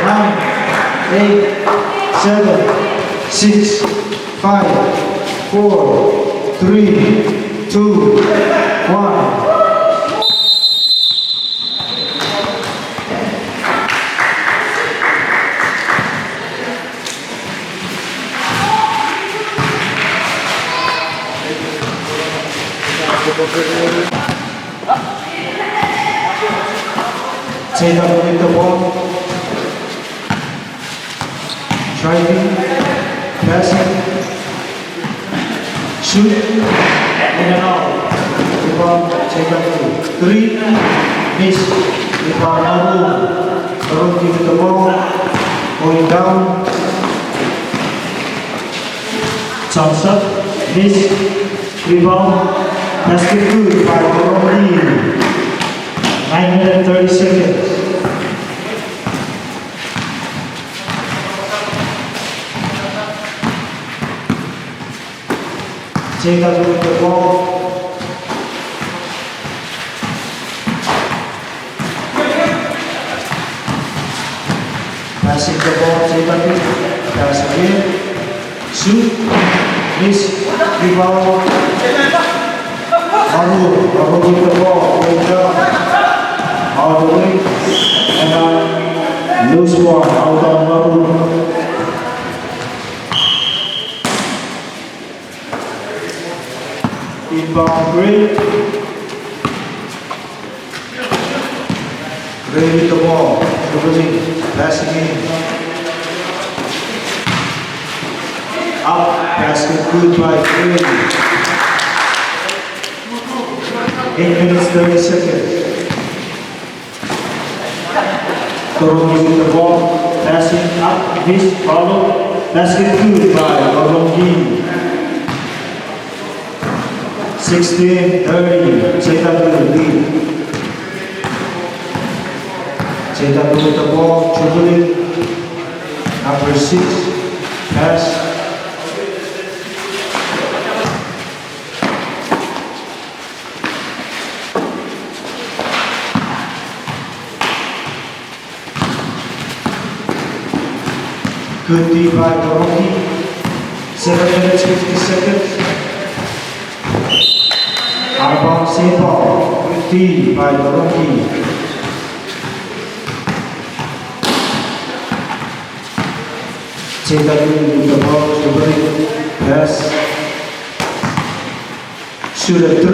9, 8, 7, 6, 5, 4, 3, 2, 1. Take up with the ball. Driving, passing, shoot, in and out. Rebound, take up 3, miss. Rebound, Arun give the ball, going down. Jumps up, miss. Rebound, basket good by Arun. 930 seconds. Jacob with the ball. Passing the ball, Jacob. Pass again. Shoot. Miss. Rebound. Arun with the ball. Going down. All the way. And loose one. Out on Arun. Inbound Gray. Gray with the ball. Dribbling. Passing in. Up. Basket good by Gray. 8 minutes 30 seconds. Torongi with the ball. Passing up. Miss. Follow. Basket good by Torongi. 16-30, JW lead. JW with the ball, dribbling. Number 6, pass. Good D by Torongi. 7 minutes 50 seconds. Outbound St. Paul, 15 by Torongi. JW with the ball, dribbling, pass. Shoot a 3,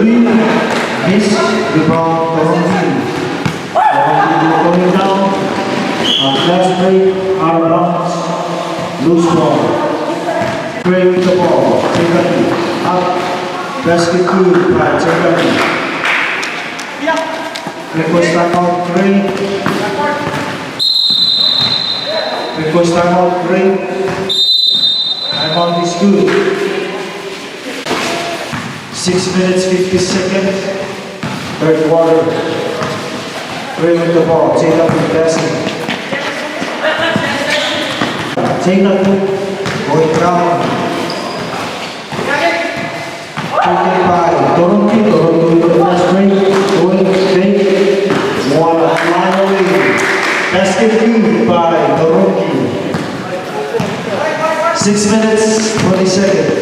miss, rebound Torongi. Torongi going down. Last break, out of bounds, loose ball. Gray with the ball, JW up. Basket good by JW. Request timeout 3. Request timeout 3. Timeout is good. 6 minutes 50 seconds. Third quarter. Gray with the ball. JW passing. JW going down. Taken by Torongi with the first break, going straight, one line away. Basket good by Torongi. 6 minutes, 20 seconds.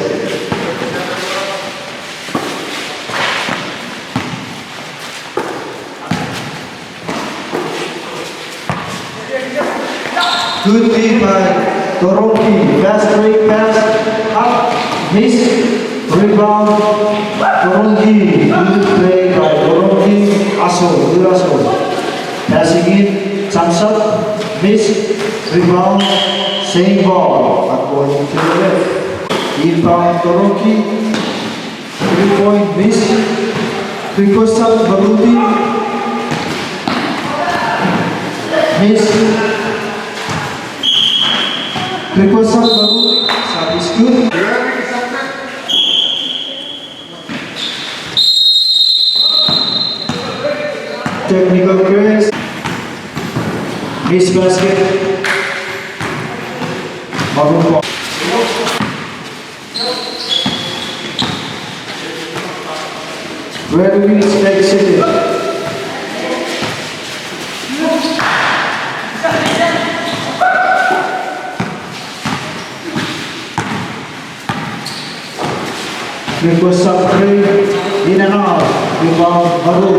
Good feed by Torongi. Fast break pass, up, miss. Rebound, Torongi. Good play by Torongi. Aso, good Aso. Passing in, jumps up, miss, rebound, same ball. According to the left. Inbound Torongi. 3-point miss. Request up, Baruti. Miss. Request up, Baruti. Service good. Technical grace, miss basket, ball. Red Wings exited. Request up three, in and out, rebound, Maru.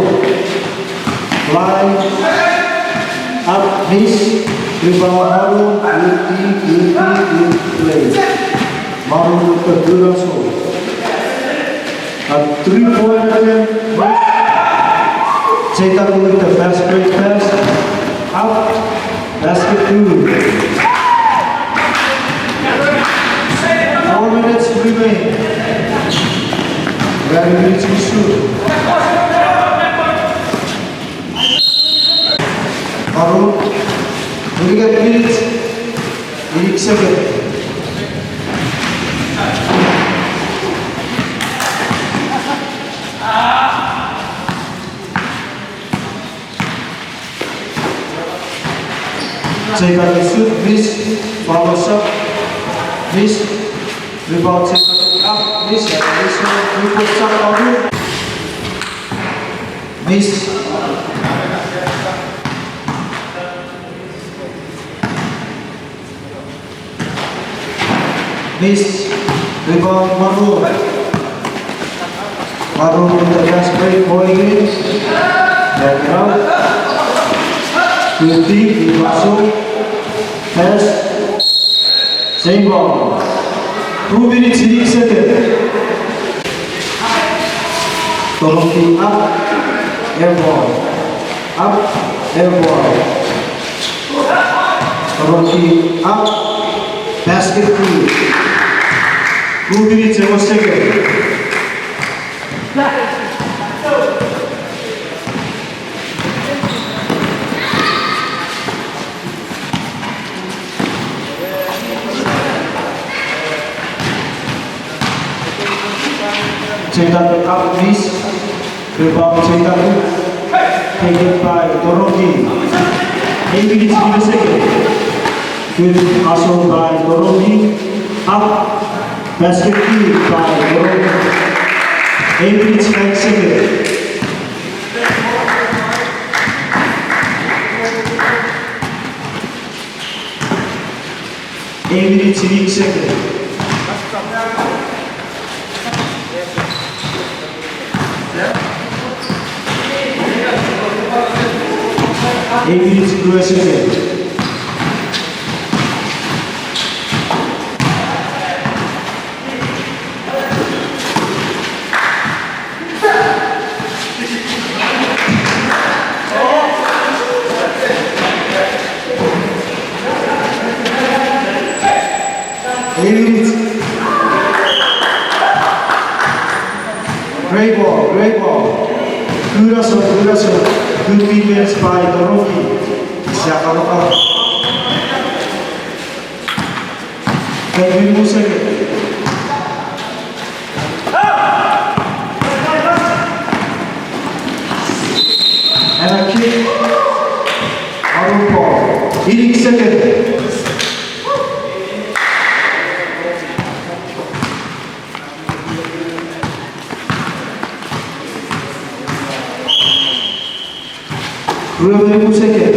Fly, up, miss, rebound, Maru, guilty, play. Maru with the good hustle. A 3-point attempt, miss. Chetan with the fast break pass, out, basket through. 4 minutes remain. Very minutes to shoot. Arun, will you get minutes? 8 seconds. Chetan will shoot, miss, follow shot, miss. Rebound second up, miss, three-point shot out, miss. Miss, rebound Maru. Maru with the fast break, going in. Back it out. 50, masuk. Pass. Same ball. 2 minutes, 8 seconds. Tolong up, air ball. Up, air ball. Tolong up, basket through. 2 minutes, 7 seconds. Chetan up, miss. Rebound Chetan. Taken by Dorogi. 8 minutes, 3 seconds. Good hustle by Dorogi. Up. Basket kick by Dorogi. 8 minutes, 9 seconds. Eight minutes, 8 seconds. 8 minutes, 2 seconds. Great ball. Good hustle. Good defense by Dorogi. Siapa lokal? 10 seconds. And a kick. Out ball. 8 seconds. Dua seconds.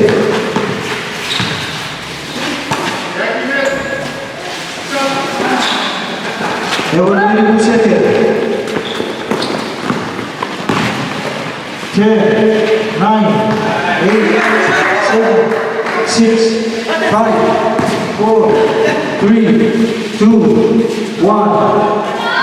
Dewan seconds. 10, 9, 8, 7, 6, 5, 4, 3, 2, 1.